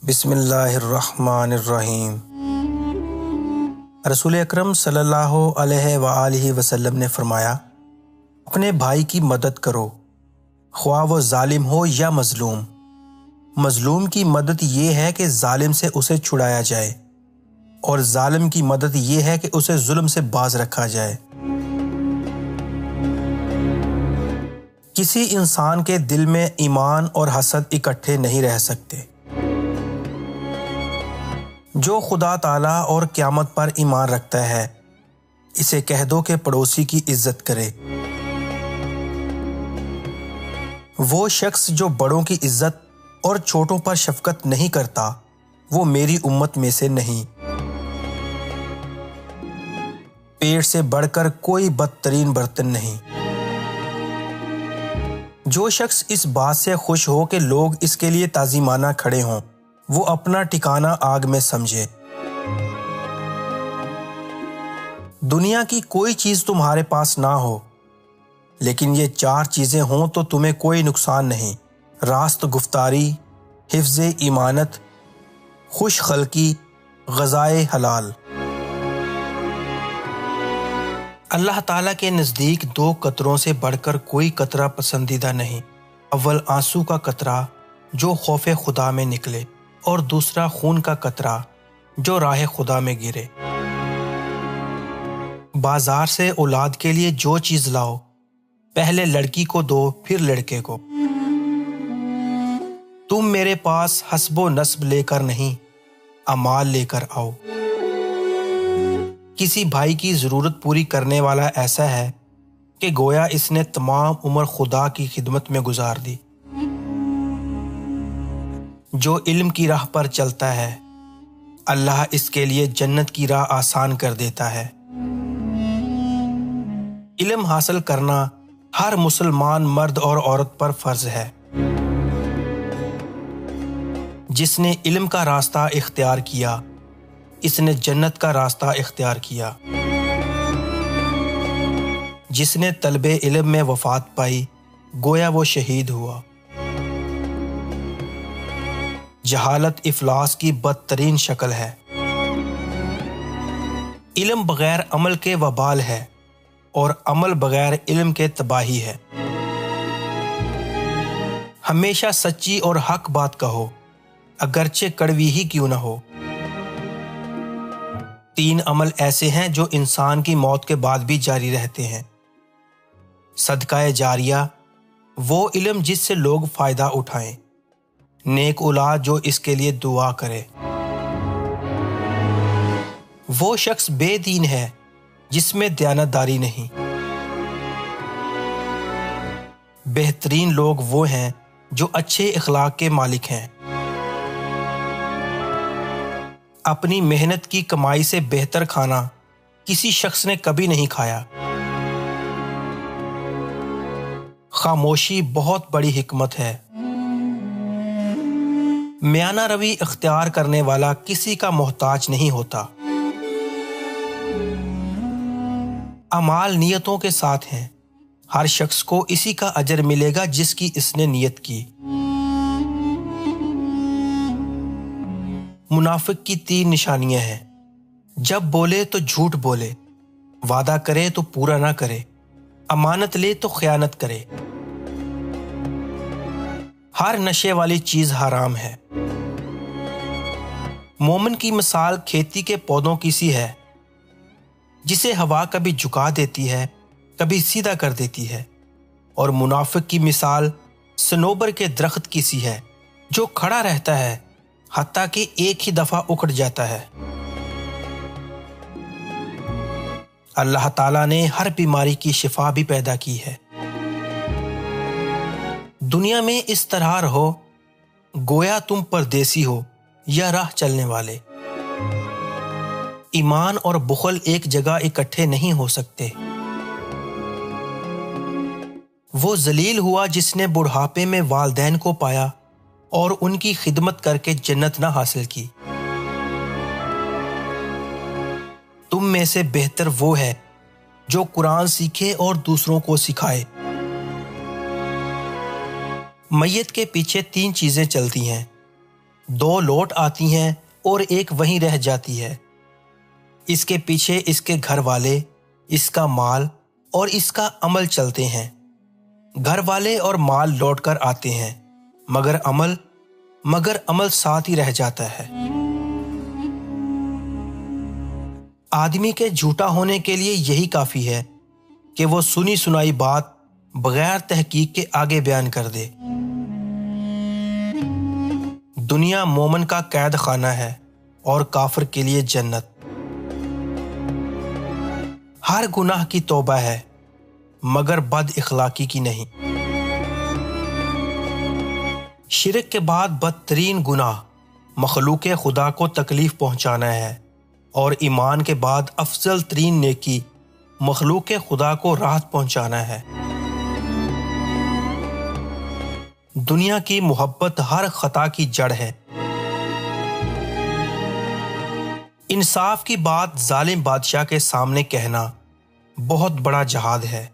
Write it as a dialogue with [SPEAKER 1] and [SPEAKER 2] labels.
[SPEAKER 1] بسم اللہ الرحمن الرحیم۔ رسول اکرم صلی اللہ علیہ وآلہ وسلم نے فرمایا، اپنے بھائی کی مدد کرو، خواہ وہ ظالم ہو یا مظلوم۔ مظلوم کی مدد یہ ہے کہ ظالم سے اسے چھڑایا جائے، اور ظالم کی مدد یہ ہے کہ اسے ظلم سے باز رکھا جائے۔ کسی انسان کے دل میں ایمان اور حسد اکٹھے نہیں رہ سکتے۔ جو خدا تعالیٰ اور قیامت پر ایمان رکھتا ہے، اسے کہہ دو کہ پڑوسی کی عزت کرے۔ وہ شخص جو بڑوں کی عزت اور چھوٹوں پر شفقت نہیں کرتا، وہ میری امت میں سے نہیں۔ پیٹ سے بڑھ کر کوئی بدترین برتن نہیں۔ جو شخص اس بات سے خوش ہو کہ لوگ اس کے لیے تعظیمانہ کھڑے ہوں، وہ اپنا ٹھکانہ آگ میں سمجھے۔ دنیا کی کوئی چیز تمہارے پاس نہ ہو، لیکن یہ 4 چیزیں ہوں تو تمہیں کوئی نقصان نہیں: راست گفتاری، حفظ ایمانت، خوش خلقی، غذائے حلال۔ اللہ تعالیٰ کے نزدیک 2 قطروں سے بڑھ کر کوئی قطرہ پسندیدہ نہیں۔ اول آنسو کا قطرہ جو خوف خدا میں نکلے، اور دوسرا خون کا قطرہ جو راہ خدا میں گرے۔ بازار سے اولاد کے لیے جو چیز لاؤ، پہلے لڑکی کو دو پھر لڑکے کو۔ تم میرے پاس حسب و نسب لے کر نہیں، اعمال لے کر آؤ۔ کسی بھائی کی ضرورت پوری کرنے والا ایسا ہے کہ گویا اس نے تمام عمر خدا کی خدمت میں گزار دی۔ جو علم کی راہ پر چلتا ہے، اللہ اس کے لیے جنت کی راہ آسان کر دیتا ہے۔ علم حاصل کرنا ہر مسلمان مرد اور عورت پر فرض ہے۔ جس نے علم کا راستہ اختیار کیا، اس نے جنت کا راستہ اختیار کیا۔ جس نے طلب علم میں وفات پائی، گویا وہ شہید ہوا۔ جہالت افلاس کی بدترین شکل ہے۔ علم بغیر عمل کے وبال ہے، اور عمل بغیر علم کے تباہی ہے۔ ہمیشہ سچی اور حق بات کہو، اگرچہ کڑوی ہی کیوں نہ ہو۔ 3 عمل ایسے ہیں جو انسان کی موت کے بعد بھی جاری رہتے ہیں: صدقہ جاریہ، وہ علم جس سے لوگ فائدہ اٹھائیں، نیک اولاد جو اس کے لیے دعا کرے۔ وہ شخص بے دین ہے جس میں دیانتداری نہیں۔ بہترین لوگ وہ ہیں جو اچھے اخلاق کے مالک ہیں۔ اپنی محنت کی کمائی سے بہتر کھانا کسی شخص نے کبھی نہیں کھایا۔ خاموشی بہت بڑی حکمت ہے۔ میانہ روی اختیار کرنے والا کسی کا محتاج نہیں ہوتا۔ اعمال نیتوں کے ساتھ ہیں، ہر شخص کو اسی کا اجر ملے گا جس کی اس نے نیت کی۔ منافق کی 3 نشانیاں ہیں: جب بولے تو جھوٹ بولے، وعدہ کرے تو پورا نہ کرے، امانت لے تو خیانت کرے۔ ہر نشے والی چیز حرام ہے۔ مومن کی مثال کھیتی کے پودوں کی سی ہے، جسے ہوا کبھی جھکا دیتی ہے، کبھی سیدھا کر دیتی ہے، اور منافق کی مثال صنوبر کے درخت کی سی ہے، جو کھڑا رہتا ہے حتیٰ کہ ایک ہی دفعہ اکھڑ جاتا ہے۔ اللہ تعالیٰ نے ہر بیماری کی شفا بھی پیدا کی ہے۔ دنیا میں اس طرح رہو گویا تم پردیسی ہو یا راہ چلنے والے۔ ایمان اور بخل ایک جگہ اکٹھے نہیں ہو سکتے۔ وہ ذلیل ہوا جس نے بڑھاپے میں والدین کو پایا اور ان کی خدمت کر کے جنت نہ حاصل کی۔ تم میں سے بہتر وہ ہے جو قرآن سیکھے اور دوسروں کو سکھائے۔ میت کے پیچھے 3 چیزیں چلتی ہیں: 2 لوٹ آتی ہیں اور ایک وہیں رہ جاتی ہے۔ اس کے پیچھے اس کے گھر والے، اس کا مال اور اس کا عمل چلتے ہیں۔ گھر والے اور مال لوٹ کر آتے ہیں، مگر عمل ساتھ ہی رہ جاتا ہے۔ آدمی کے جھوٹا ہونے کے لیے یہی کافی ہے کہ وہ سنی سنائی بات بغیر تحقیق کے آگے بیان کر دے۔ دنیا مومن کا قید خانہ ہے اور کافر کے لیے جنت۔ ہر گناہ کی توبہ ہے مگر بد اخلاقی کی نہیں۔ شرک کے بعد بدترین گناہ مخلوق خدا کو تکلیف پہنچانا ہے، اور ایمان کے بعد افضل ترین نیکی مخلوق خدا کو راحت پہنچانا ہے۔ دنیا کی محبت ہر خطا کی جڑ ہے۔ انصاف کی بات ظالم بادشاہ کے سامنے کہنا بہت بڑا جہاد ہے۔